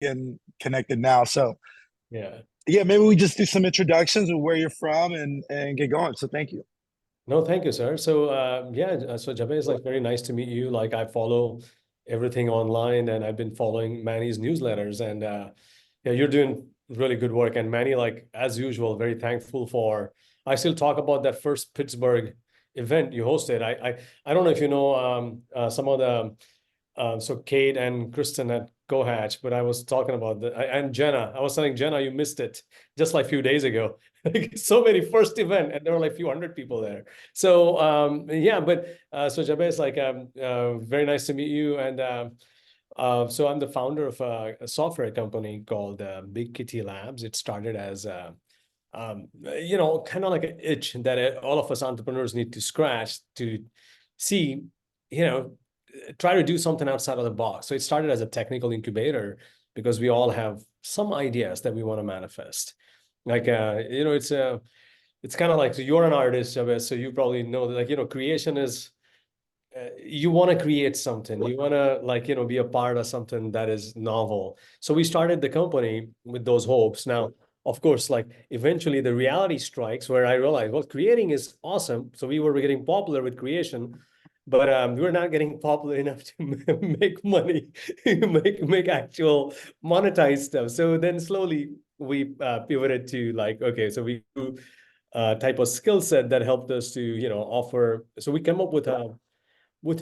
getting connected now. So Yeah. yeah, maybe we just do some introductions of where you're from and get going. So thank you. No, thank you, sir. So, yeah, so Jabez, like, very nice to meet you. Like, I follow everything online, and I've been following Manny's newsletters, and yeah, you're doing really good work. And Manny, like, as usual, very thankful for. I still talk about that first Pittsburgh event you hosted. I don't know if you know some of the so Kate and Kristen at Go Hatch, but I was talking about and Jenna. I was telling Jenna you missed it just like a few days ago. Like, so many first event, and there were like a few hundred people there. So yeah, but so Jabez, like very nice to meet you. And so I'm the founder of a software company called Big Kitty Labs. It started as kind of like an itch that all of us entrepreneurs need to scratch to see, you know, try to do something outside of the box. So it started as a technical incubator because we all have some ideas that we want to manifest. Like, it's kind of like, so you're an artist, Chavez, so you probably know that, like, creation is, you want to create something, you want to, like, be a part of something that is novel. So we started the company with those hopes. Now, of course, like, eventually the reality strikes where I realized, well, creating is awesome. So we were getting popular with creation, but we were not getting popular enough to make money, make actual monetized stuff. So then slowly we pivoted to, like, okay, so we do type of skill set that helped us to, offer. So we came up with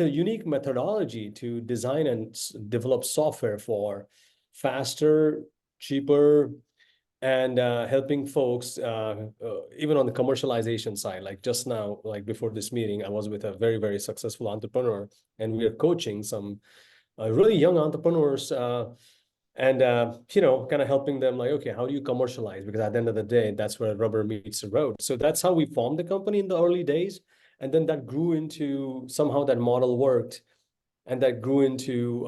a unique methodology to design and develop software for faster, cheaper, and helping folks even on the commercialization side. Like, just now, like before this meeting, I was with a very, very successful entrepreneur, and we are coaching some really young entrepreneurs, and kind of helping them, like, okay, how do you commercialize? Because at the end of the day, that's where rubber meets the road. So that's how we formed the company in the early days, and then that grew into, somehow that model worked, and that grew into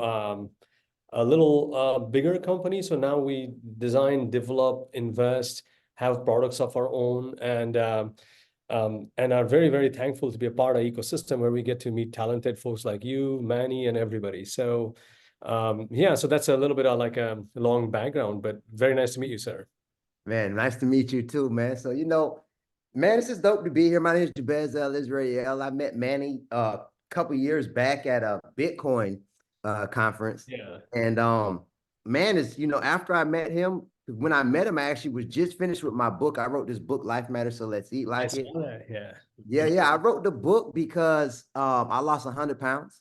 a little bigger company. So now we design, develop, invest, have products of our own, and are very, very thankful to be a part of ecosystem where we get to meet talented folks like you, Manny, and everybody. So yeah, so that's a little bit of like a long background, but very nice to meet you, sir. Man, nice to meet you too, man. So, man, it's just dope to be here. My name is Jabez Israel. I met Manny a couple years back at a Bitcoin conference. Yeah, And man, after I met him, when I met him, I actually was just finished with my book. I wrote this book, Life Matters, So Let's Eat I Like It. saw that. Yeah, Yeah, yeah. I wrote the book because I lost 100 pounds,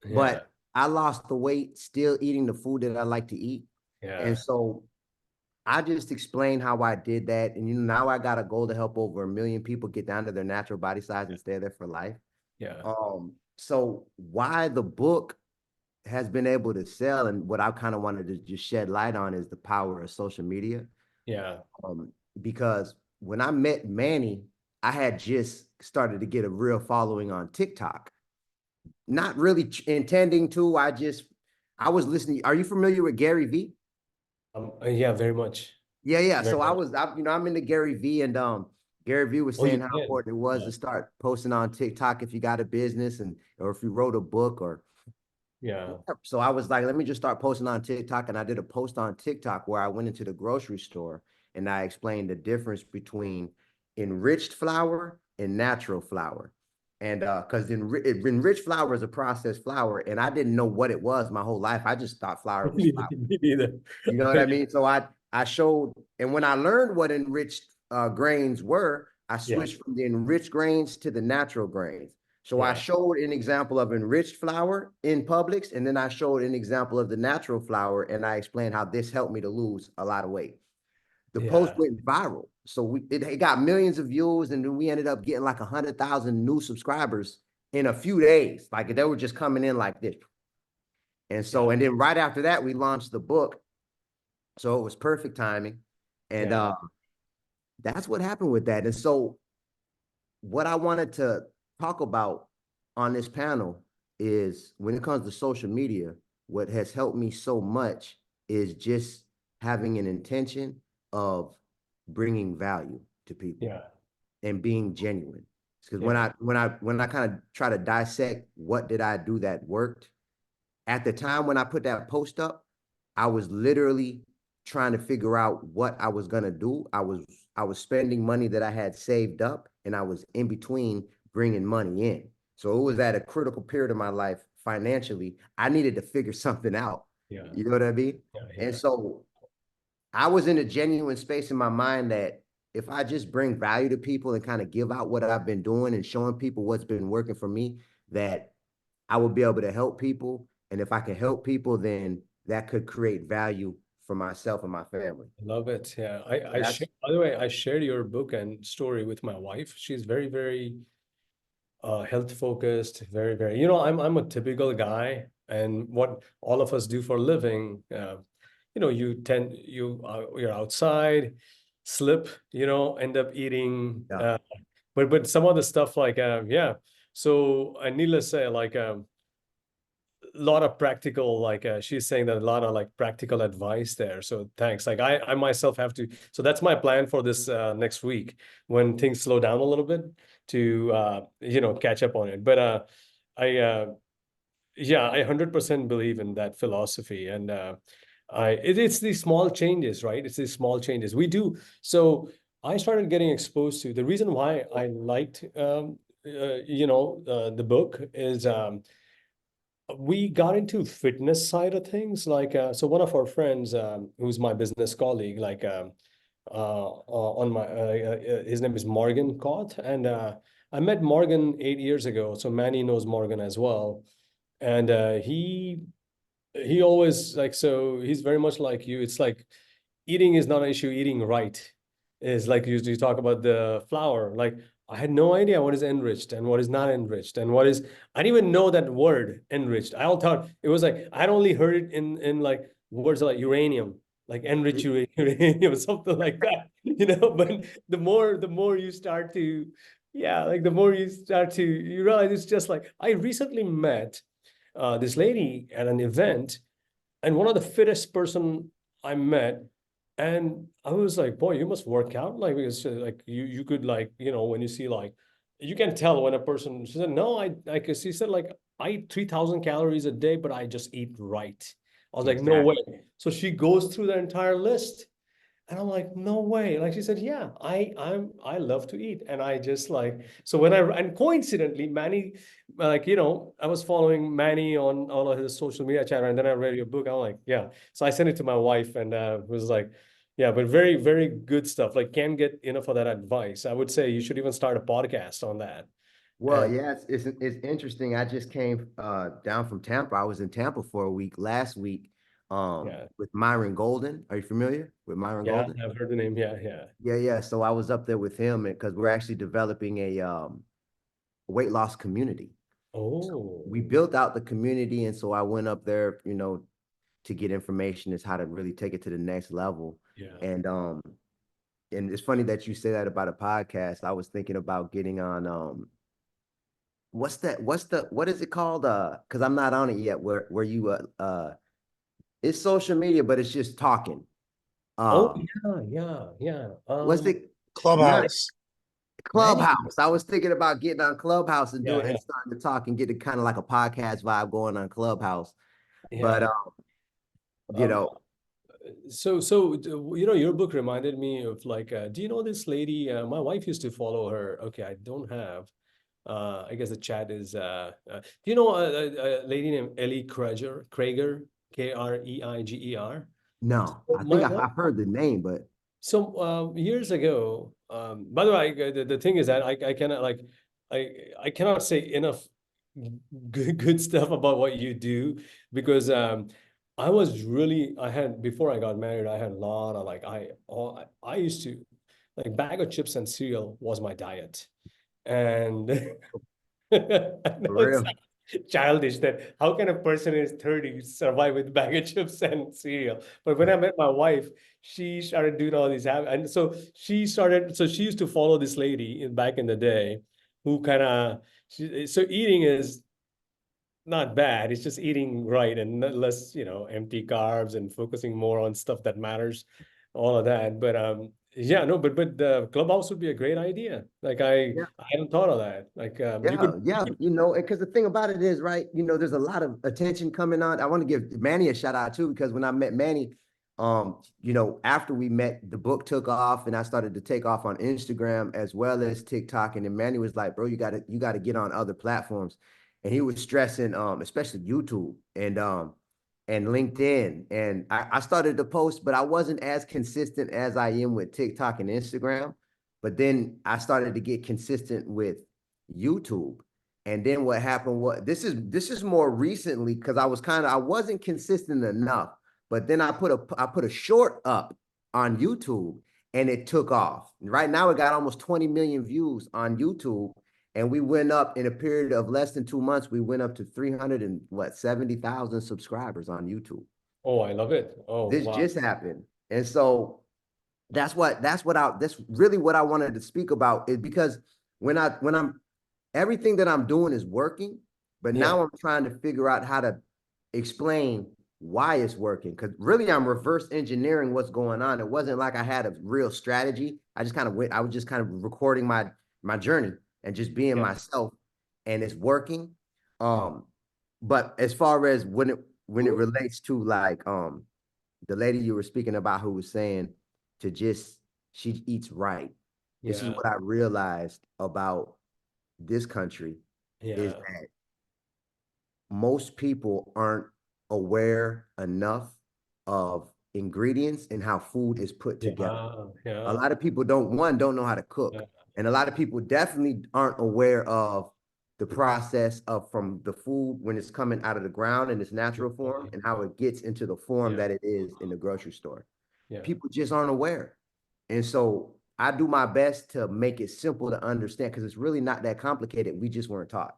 yeah, but I lost the weight still eating the food that I like to eat. And yeah, so I just explained how I did that. And now I got a goal to help over 1 million people get down to their natural body size and stay there for life. yeah, So why the book has been able to sell and what I kind of wanted to just shed light on is the power of social media. yeah, Because when I met Manny, I had just started to get a real following on TikTok. Not really intending to. I was listening. Are you familiar with Gary Vee? yeah, very much, Yeah, yeah. very So much. I'm into Gary Vee, and Gary Vee was Oh, you saying how did? important it was Yeah, to start posting on TikTok if you got a business or if you wrote a book or yeah, whatever. So I was like, let me just start posting on TikTok, and I did a post on TikTok where I went into the grocery store and I explained the difference between enriched flour and natural flour. And because enriched flour is a processed flour, and I didn't know what it was my whole life. I just thought flour was flour. me neither. You know what I mean? So I showed, and when I learned what enriched grains were, I Yeah, switched from the enriched grains to the natural grains. So I yeah, showed an example of enriched flour in Publix, and then I showed an example of the natural flour, and I explained how this helped me to lose a lot of weight. The post yeah, went viral, so it got millions of views, and then we ended up getting like 100,000 new subscribers in a few days. Like they were just coming in like this. And so, yeah, and then right after that, we launched the book, so it was perfect timing. And yeah, that's what happened with that. And so what I wanted to talk about on this panel is when it comes to social media, what has helped me so much is just having an intention of bringing value to people yeah, and being genuine. Because yeah, when I kind of try to dissect what did I do that worked, at the time when I put that post up, I was literally trying to figure out what I was gonna do. I was spending money that I had saved up, and I was in between bringing money in. So it was at a critical period of my life financially. I needed to figure something out. Yeah. You know what I mean? Yeah. And Yeah. so I was in a genuine space in my mind that if I just bring value to people and kind of give out what I've been doing and showing people what's been working for me, that I will be able to help people. And if I can help people, then that could create value for myself and my family. Love it. Yeah. That's By the way, I shared your book and story with my wife. She's very, very health focused, very, I'm a typical guy, and what all of us do for a living, you're outside, slip, end up eating, yeah. but some other stuff like, yeah. So, needless to say, like, lot of practical, like, she's saying that a lot of like practical advice there, so thanks. Like, I myself have to, so that's my plan for this next week when things slow down a little bit to catch up on it. But I yeah, I 100% believe in that philosophy. And it's these small changes, right? It's these small changes we do. So I started getting exposed to, the reason why I liked the book is, we got into fitness side of things. Like, so one of our friends, who's my business colleague, like, on my his name is Morgan Koth, and I met Morgan 8 years ago. So Manny knows Morgan as well, and he always, like, so he's very much like you. It's like eating is not an issue. Eating right is like, you talk about the flour. Like, I had no idea what is enriched and what is not enriched, and what is, I didn't even know that word enriched. I all thought it was like, I'd only heard it in like words like uranium, like enrich uranium, something like that, But the more you start to, yeah, like the more you start to, you realize it's just like, I recently met this lady at an event, and one of the fittest person I met, and I was like, boy, you must work out, like, because like you could, like, when you see, like, you can tell when a person. She said, no, I cause she said, like, I eat 3,000 calories a day, but I just eat right. I was like, no way. Exactly. So she goes through the entire list. And I'm like, no way. Like, she said, yeah, I love to eat. And I just, like, so when and coincidentally, Manny, like, I was following Manny on all of his social media channel, and then I read your book. I'm like, yeah. So I sent it to my wife, and was like, yeah, but very, very good stuff. Like, can't get enough of that advice. I would say you should even start a podcast on that. Well, And yeah, it's interesting. I just came down from Tampa. I was in Tampa for a week last week yeah, with Myron Golden. Are you familiar with Myron yeah, Golden? I've heard the name. Yeah, yeah. Yeah, yeah. So I was up there with him because we're actually developing a weight loss community. So Oh, we built out the community, and so I went up there, to get information is how to really take it to the next level. yeah. And it's funny that you say that about a podcast. I was thinking about getting on what is it called? Because I'm not on it yet, where you it's social media, but it's just talking. Oh, Um yeah, yeah, yeah. what's it? Not Clubhouse. Manny. Clubhouse. I was thinking about getting on Clubhouse and Yeah, doing yeah, and starting to talk and get it kind of like a podcast vibe going on Clubhouse. But yeah. you Um, know, your book reminded me of, like, do you know this lady? My wife used to follow her. Okay, I don't have. I guess the chat is. Do you know a lady named Ellie Krager, Kreiger? no, So I think my I've wife. heard the name, but So years ago. By the way, the thing is that I cannot, like, I cannot say enough good stuff about what you do, because I had, before I got married, I had a lot of, like, I used to, like, bag of chips and cereal was my diet. And I know for it's real. childish that how can a person in his 30s survive with bag of chips and cereal. But when I met my wife, she started doing all these habits. And so she used to follow this lady back in the day, who kind of, so eating is not bad. It's just eating right and less, empty carbs, and focusing more on stuff that matters. all of that. But yeah, no, but the clubhouse would be a great idea. Like I hadn't thought of that. Like Yeah, you know, because the thing about it is, right, you know, there's a lot of attention coming on. I want to give Manny a shout out too, because when I met Manny, you know, after we met, the book took off and I started to take off on Instagram as well as TikTok. And then Manny was like, bro, you gotta get on other platforms. And he was stressing, especially YouTube and LinkedIn. And I started to post, but I wasn't as consistent as I am with TikTok and Instagram. But then I started to get consistent with YouTube. And then what happened was this is more recently because I wasn't consistent enough. But then I put a short up on YouTube and it took off. Right now it got almost 20 million views on YouTube. And we went up in a period of less than 2 months, we went up to 370,000 subscribers on YouTube. oh, I love it. Oh, This wow. just happened. And so that's really what I wanted to speak about is because when I'm everything that I'm doing is working, but Yeah. now I'm trying to figure out how to explain why it's working. Because really I'm reverse engineering what's going on. It wasn't like I had a real strategy. I was just kind of recording my journey and just being Yeah. myself, and it's working. But as far as when it relates to like the lady you were speaking about who was saying to just she eats right. This is Yeah. what I realized about this country is Yeah. that most people aren't aware enough of ingredients and how food is put together. Yeah. A Yeah. lot of people don't know how to cook. Yeah. And a lot of people definitely aren't aware of the process of from the food when it's coming out of the ground in its natural form and how it gets into the form Yeah. that it is in the grocery store. Yeah. People just aren't aware. And so I do my best to make it simple to understand because it's really not that complicated. We just weren't taught.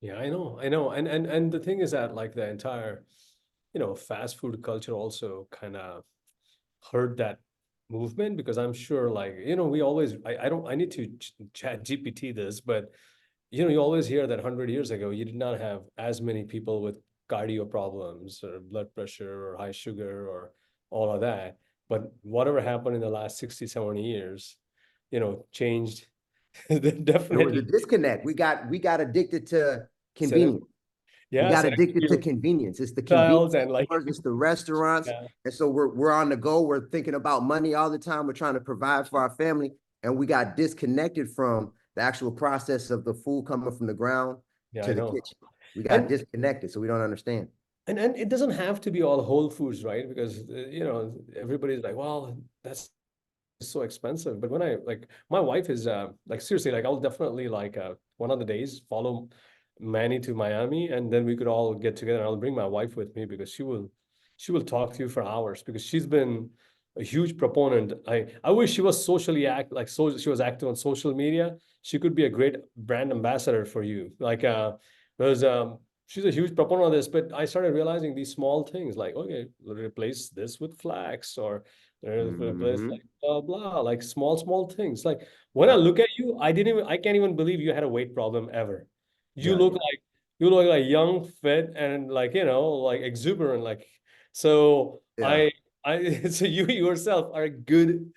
Yeah, I know. And the thing is that like the entire, fast food culture also kind of hurt that movement because I'm sure like, we always I don't I need to chat GPT this, but you always hear that 100 years ago you did not have as many people with cardio problems or blood pressure or high sugar or all of that. But whatever happened in the last 60, 70 years, changed There was a definitely. disconnect. We got addicted to Cinema. convenience. We Yes, got and addicted to convenience. It's the convenience styles and like stores, it's the restaurants. yeah, And so we're on the go. We're thinking about money all the time. We're trying to provide for our family. And we got disconnected from the actual process of the food coming from the ground yeah, to I the know. kitchen. We got And disconnected, so we don't understand. and it doesn't have to be all whole foods, right? Because everybody's like, well, that's so expensive. But when I like my wife is like seriously, like I'll definitely like one of the days follow Manny to Miami and then we could all get together and I'll bring my wife with me because she will talk to you for hours because she's been a huge proponent. I wish she was socially act like so she was active on social media. She could be a great brand ambassador for you. Like because she's a huge proponent of this, but I started realizing these small things like okay, replace this with flax or replace Mm-hmm. like blah blah, like small things. Like when I Yeah, look at you, I can't even believe you had a weight problem ever. You yeah, look yeah, like you look like young, fit, and like like exuberant. Like so, yeah, I so you yourself are a good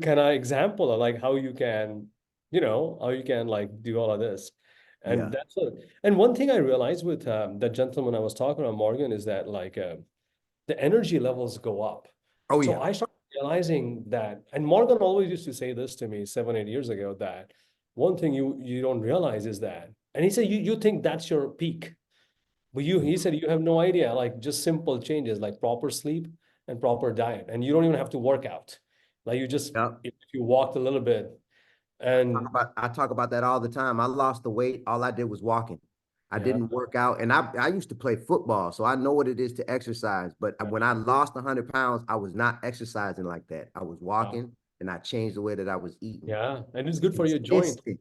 kind of example of like how you can, how you can like do all of this. And yeah. and one thing I realized with that gentleman I was talking about, Morgan, is that like the energy levels go up. Oh So yeah. I started realizing that, and Morgan always used to say this to me 7, 8 years ago, that one thing you don't realize is that, and he said you think that's your peak, but he said you have no idea, like just simple changes like proper sleep and proper diet, and you don't even have to work out. Like you just Yeah. if you walked a little bit and I talk about that all the time. I lost the weight. All I did was walking. I yeah, didn't work out. And I used to play football, so I know what it is to exercise. But yeah, when I lost 100 pounds, I was not exercising like that. I was wow. walking and I changed the way that I was eating. Yeah, and it's good for your joint. Consistent.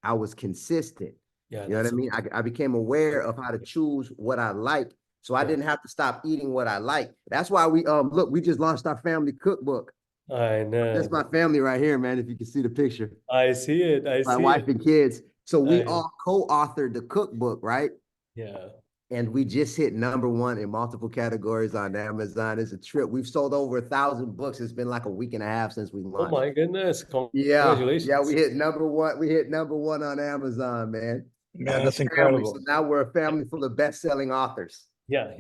I was consistent. Yeah, You know what I that's mean? I became aware of how to choose what I like. So I yeah. didn't have to stop eating what I like. That's why we look, we just launched our family cookbook. I That's know. my family right here, man. If you can see the picture. I see it. I My see wife it. and kids. So we I all co-authored the cookbook, right? yeah. And we just hit #1 in multiple categories on Amazon. It's a trip. We've sold over 1,000 books. It's been like a week and a half since we Oh launched. my goodness. Yeah, we Congratulations. hit #1. We hit #1 on Amazon, man. Man, that's Family. So incredible. now we're a family full of best-selling authors. Yeah.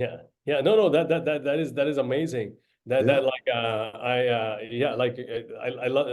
No, that is amazing. Yeah. I love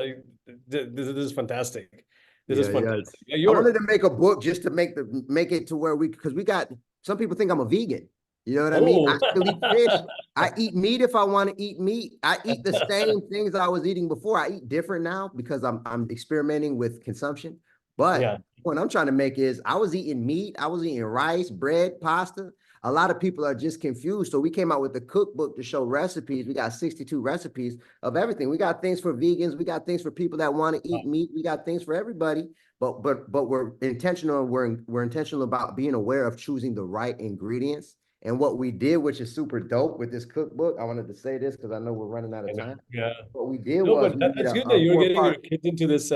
this is fantastic. This is Yeah. fantastic. I wanted You're to make a book just to make it to where because we got some people think I'm a vegan. You know what I mean? I oh still eat fish. I eat meat if I want to eat meat. I eat the same things I was eating before. I eat different now because I'm experimenting with consumption. But yeah. what I'm trying to make is I was eating meat, I was eating rice, bread, pasta. A lot of people are just confused. So we came out with a cookbook to show recipes. We got 62 recipes of everything. We got things for vegans. We got things for people that want to eat meat. We got things for everybody. But we're intentional. We're intentional about being aware of choosing the right ingredients. And what we did, which is super dope with this cookbook, I wanted to say this because I know we're running out of time. Yeah. What we did No, was but we made that's good that a you're getting your four-part. kids into this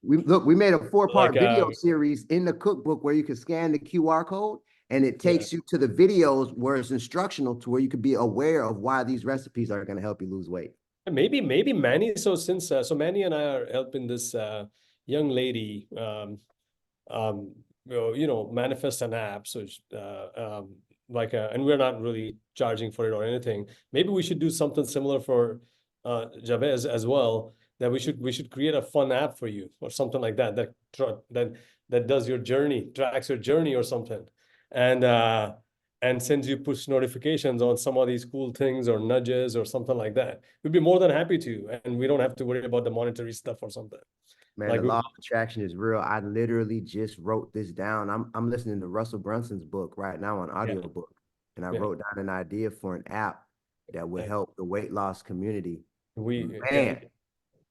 We made a like four-part video series in the cookbook where you can scan the QR code and it yeah. takes you to the videos where it's instructional to where you can be aware of why these recipes are going to help you lose weight. Maybe Manny. So since so Manny and I are helping this young lady manifest an app. So and we're not really charging for it or anything. Maybe we should do something similar for Jabez as well. That we should create a fun app for you or something like that that does your journey, tracks your journey or something, and sends you push notifications on some of these cool things or nudges or something like that. We'd be more than happy to, and we don't have to worry about the monetary stuff or something. Man, the law of attraction is real. I literally just wrote this down. I'm listening to Russell Brunson's book right now on audiobook, and I wrote down an idea for an app that would help the weight loss community. Man,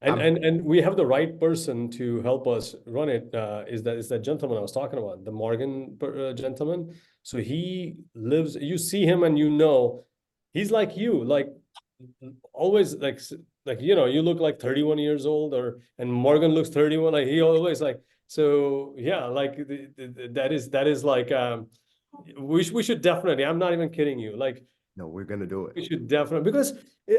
and we have the right person to help us run it. Is that gentleman I was talking about, the Morgan gentleman? So he lives. You see him, and he's like you, like always you look like 31 years old, and Morgan looks 31. Like he always like so. Yeah, like that is like we should definitely. I'm not even kidding you. Like no, we're gonna do it. we should definitely, because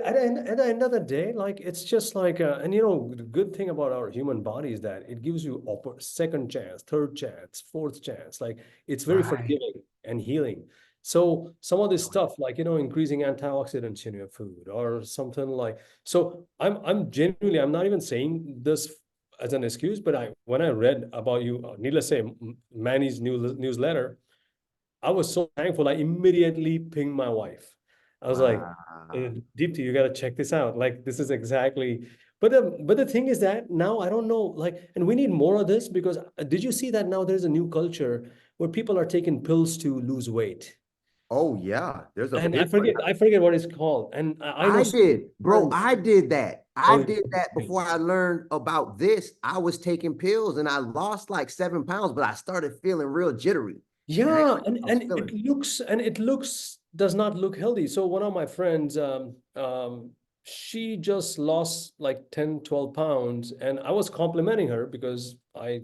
at the end of the day, like it's just like and the good thing about our human body is that it gives you second chance, third chance, fourth chance. Like it's very forgiving and healing. So some of this stuff, like increasing antioxidants in your food or something like. So I'm genuinely, I'm not even saying this as an excuse, but when I read about you, needless to say, Manny's newsletter, I was so thankful. I immediately pinged my wife. I was like, Deepti, you got to check this out. Like, this is exactly. But the thing is that now I don't know, like, and we need more of this because did you see that now there's a new culture where people are taking pills to lose weight? Oh yeah, there's a And big I forget what it's called. And I know. I did, bro. I did that. I Oh, did that before I learned about this. I was taking pills and I lost like 7 pounds, but I started feeling real jittery. Yeah, and it looks does not look healthy. So one of my friends, she just lost like 10, 12 pounds, and I was complimenting her because I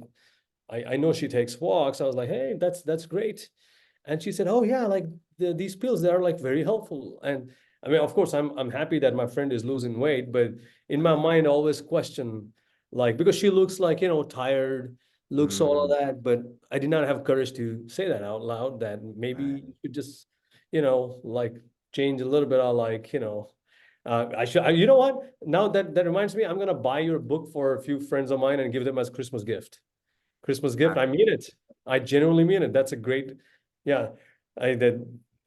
know she takes walks. I was like, hey, that's great. And she said, oh yeah, like these pills, they are like very helpful. And I mean, of course, I'm happy that my friend is losing weight, but in my mind, I always question, like, because she looks like, tired, looks all of that, but I did not have courage to say that out loud, that maybe you should just, like change a little bit of like, I should, you know what? Now that reminds me, I'm gonna buy your book for a few friends of mine and give them as Christmas gift. Christmas gift. I mean it. I genuinely mean it. That's a great, yeah.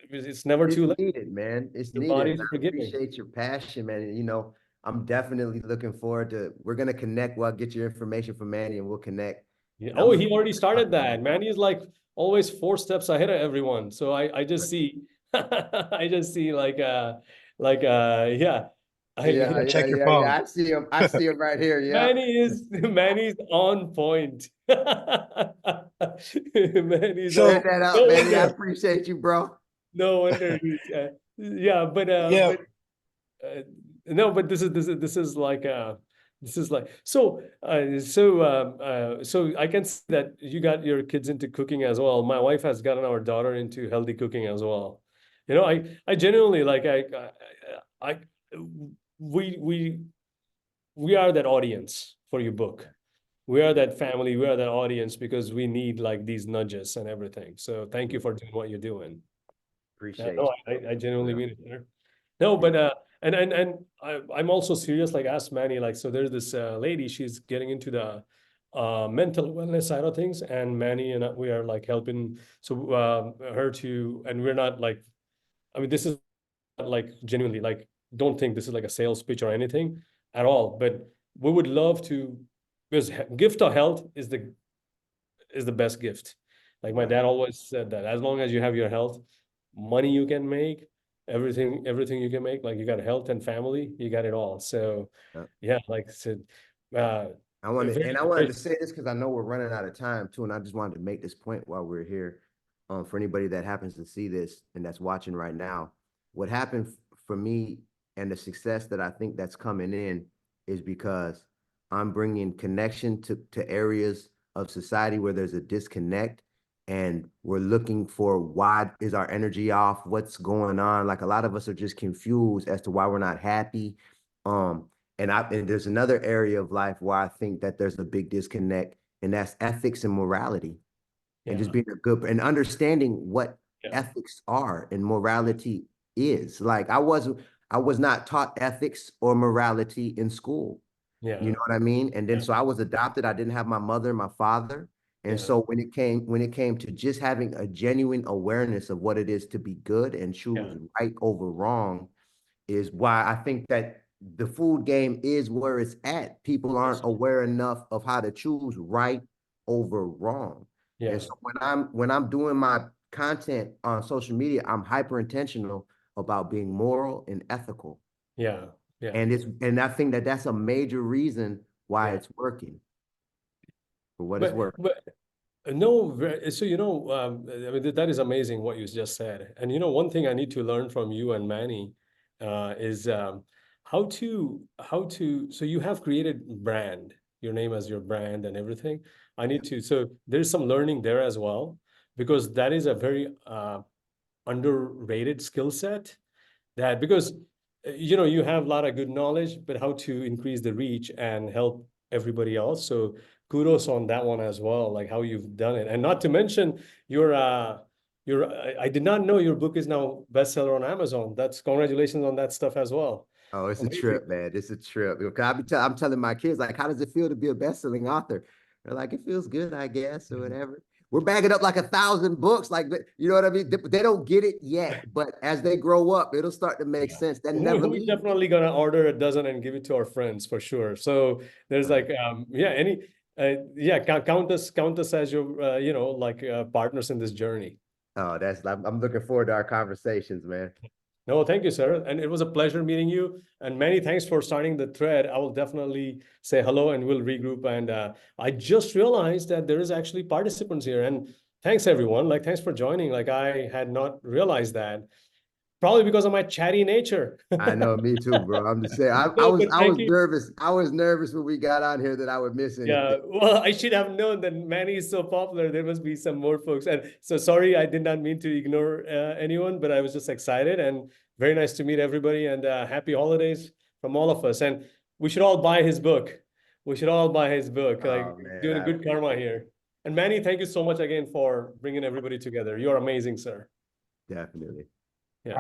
It's never too late. It's needed, man. It's Your needed. body's And I forgiving. appreciate your passion, man. And, I'm definitely looking forward to. We're gonna connect. Well, I'll get your information from Manny, and we'll connect. Yeah. And Oh, I'm he already started that. looking. Manny is like always 4 steps ahead of everyone. So I just see, I just see yeah. Check your phone. I see him. I see him right here. Yeah. Manny's on point. Manny's So- Set that up, Manny. I appreciate you, bro. no wonder. Yeah, but Yeah. no, but this is like This is like so I can see that you got your kids into cooking as well. My wife has gotten our daughter into healthy cooking as well. You know, I genuinely like I we we we are that audience for your book. We are that family, we are that audience because we need like these nudges and everything. So thank you for doing what you're doing. Yeah, Appreciate no, you. I genuinely Yeah. mean it, sir. No, Yeah. but I'm also serious. Like ask Manny, like so there's this lady, she's getting into the mental wellness side of things, and Manny and we are like helping so her to, and we're not like, I mean, this is not like genuinely like don't think this is like a sales pitch or anything at all, but we would love to because gift of health is the best gift. Like my Right. dad always said that as long as you have your health, money you can make, everything you can make, like you got health and family, you got it all. So Yeah. yeah, like I said, uh, I very, wanted to very, say this because I know we're running out of time too, and I just wanted to make this point while we're here. For anybody that happens to see this and that's watching right now, what happened for me and the success that I think that's coming in is because I'm bringing connection to areas of society where there's a disconnect, and we're looking for why is our energy off, what's going on. Like a lot of us are just confused as to why we're not happy. And there's another area of life where I think that there's a big disconnect, and that's ethics and morality, and just yeah, being a good and understanding what yeah, ethics are and morality is. Like I was not taught ethics or morality in school. You yeah, know what I mean? And then yeah, so I was adopted. I didn't have my mother and my father. And yeah, so when it came to just having a genuine awareness of what it is to be good and choose yeah, right over wrong, is why I think that the food game is where it's at. People yes, aren't aware enough of how to choose right over wrong. And yeah, so when I'm doing my content on social media, I'm hyper intentional about being moral and ethical. yeah, yeah, And I think that that's a major reason why yeah. it's working for what it's But worth. but no, so I mean that is amazing what you just said. And one thing I need to learn from you and Manny is how to. So you have created brand, your name as your brand and everything. I Yeah. need to. So there's some learning there as well because that is a very underrated skill set. That because you have a lot of good knowledge, but how to increase the reach and help everybody else. So kudos on that one as well, like how you've done it. And not to mention I did not know your book is now bestseller on Amazon. That's congratulations on that stuff as well. Oh, it's a Amazing. trip, man. It's a trip. Because I'm telling my kids, like, how does it feel to be a best-selling author? They're like, it feels good, I guess, or whatever. We're bagging up like 1,000 books. Like, you know what I mean? They don't get it yet, but as they grow up, it'll start to make Yeah. sense. That We, never we leaves. definitely gonna order a dozen and give it to our friends for sure. So there's Right. like yeah, count us as your like partners in this journey. Oh, I'm looking forward to our conversations, man. No, thank you, sir. And it was a pleasure meeting you. And many thanks for starting the thread. I will definitely say hello and we'll regroup. And I just realized that there is actually participants here. And thanks, everyone. Like, thanks for joining. Like, I had not realized that. Probably because of my chatty nature. I know, me too, bro. I'm just saying. No, but I was thank you. nervous. I was nervous when we got on here that I would miss Yeah, anything. well, I should have known that Manny is so popular. There must be some more folks. And so sorry, I did not mean to ignore anyone, but I was just excited and very nice to meet everybody and happy holidays from all of us. And we should all buy his book. We should all buy his book. Like Oh man, doing a I good karma appreciate it. here. And Manny, thank you so much again for bringing everybody together. You're amazing, sir. Definitely. Yeah.